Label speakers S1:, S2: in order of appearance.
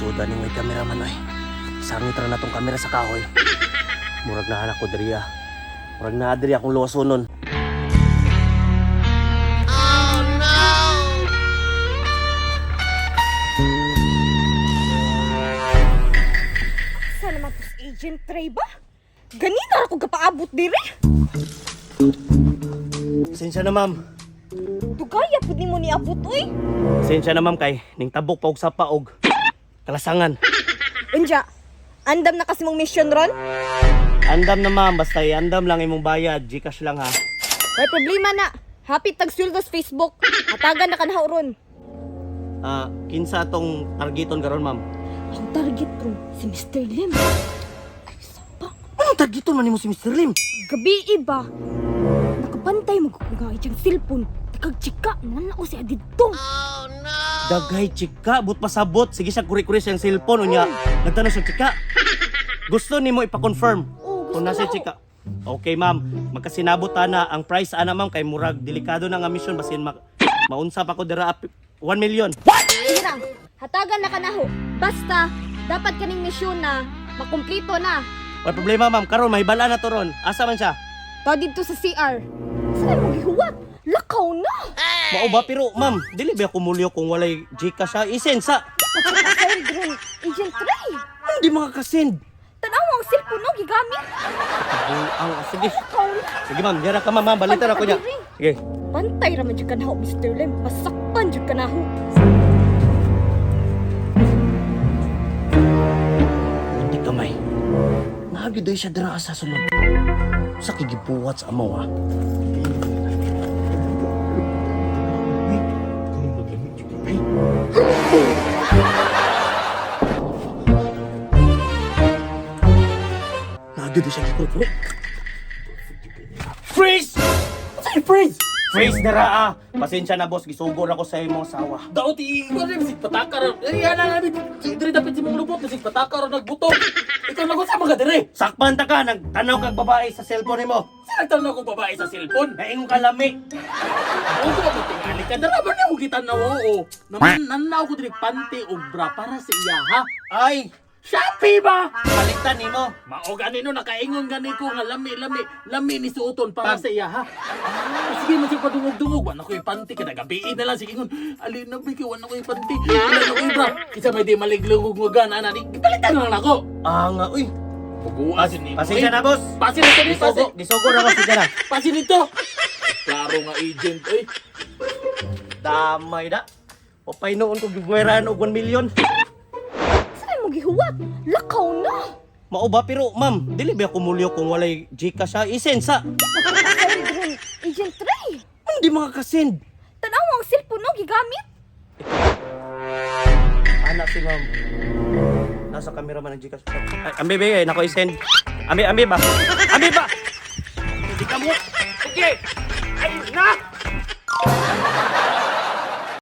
S1: Suda ni may kameraman ay. Sangit ra na tong kamera sa kahoy. Murag na anak ko diriya. Murag na diri akong luwasonon.
S2: Sa naman to si Agent Trey ba? Ganina ako kapaabot diri.
S1: Pasensya na ma'am.
S2: Dugaya pud nimo ni abot oy.
S1: Pasensya na ma'am kay ning tabok pa og sa paog. Kalasangan.
S2: Unja, andam na kasi mong mission ron?
S1: Andam na ma'am, basta andam lang imong bayad, GCash lang ha.
S2: May problema na. Hapit tag sweldo sa Facebook. Hatagan na kanahaw ron.
S1: Kinsa atong targeton karon ma'am?
S2: Ang target ron si Mr. Lim. Ay, sapa.
S1: Anong targeton man nimo si Mr. Lim?
S2: Gabi iba. Nakabantay mo kung nga iyang cellphone. Takag-chika, nanao siya dito.
S1: Daghay chika, but pasabot. Sige siya kuri-kuri siyang cellphone unya. Nagtanong siya chika. Gusto nimo ipa-confirm
S2: Oo, gusto
S1: kung nasa
S2: na ako.
S1: chika. Okay ma'am, magkasinabot na ang price ana ma'am kay murag delikado na nga mission basin maunsa pa ko dira 1 million.
S2: Sige lang, hatagan na kanaho. Basta, dapat kaning misyon na makumplito na.
S1: Wala problema ma'am, karon may bala na to ron. Asa man siya?
S2: Ta dito sa CR. Saan mo gihuwat? Lakaw na!
S1: Mao ba pero ma'am, dili ba ako mulyo kung walay GCash sa isensa?
S2: Saan drone? Agent Trey!
S1: Hindi makakasend.
S2: Tanaw ang cellphone no, gigamit.
S1: Sige.
S2: Lakaw na!
S1: Sige ma'am, dira ka ma'am, balitan ako niya. Sige.
S2: Pantay raman dyan kanaho, Mr. Lim. Pasakpan dyan kanaho.
S1: Hindi kamay. Nahagiday siya dira sa sunod. Sa kigibuwat sa amaw ha. Nahagiday siya kikuri. Freeze! Sa'yo freeze! Freeze dira ah! Pasensya na boss, gisugod ako sa imong asawa.
S3: Daot ikaw rin, bisig patakar. Yan na namin, diri dapat si mong lubot, bisig patakar o nagbuto. Ikaw nagot sa mga diri.
S1: Sakpan ta ka, nagtanaw kag babae sa cellphone mo.
S3: Sinagtan na akong babae sa cellphone.
S1: Naingon ka lami.
S3: Oo, ko ako tingali ka. Daraman niya mo kita na oo. Naman, nanaw ko diri panty o bra para sa iya, ha?
S1: Ay!
S3: Shopee ba?
S1: Palitan nimo.
S3: Mao ganino, nakaingon gani ko nga lami ni suoton para sa iya, ha? Sige, masig padungog-dungog. Wala ko yung panty, kadagabiin na lang. Sige, ngon, alin na bigay, wala ko yung panty. Wala ko yung bra. Kisa may di maliglungog-ngugan, ana, di, ipalitan lang ako.
S1: Nga, uy.
S3: Puguasin ni
S1: Pasensya na boss.
S3: Pasin ito ni Pasin.
S1: Gisugod ako sige na.
S3: Pasin ito. Klaro nga agent, eh.
S1: Damay da. O pay noon ko gigweraan og 1 million.
S2: Saan mo gihuwat? Lakaw na!
S1: Mao ba pero ma'am, dili ba ako mulyo kung walay GCash sa isensa?
S2: Saan drone? Agent Trey!
S1: Hindi makakasend.
S2: Tanaw ang cellphone no, gigamit.
S1: Ana si ma'am. Nasa camera man ang GCash. Ay, ambi ba nako i-send. Ambi ba? Ambi ba? Hindi ka mo. Okay. Ay na.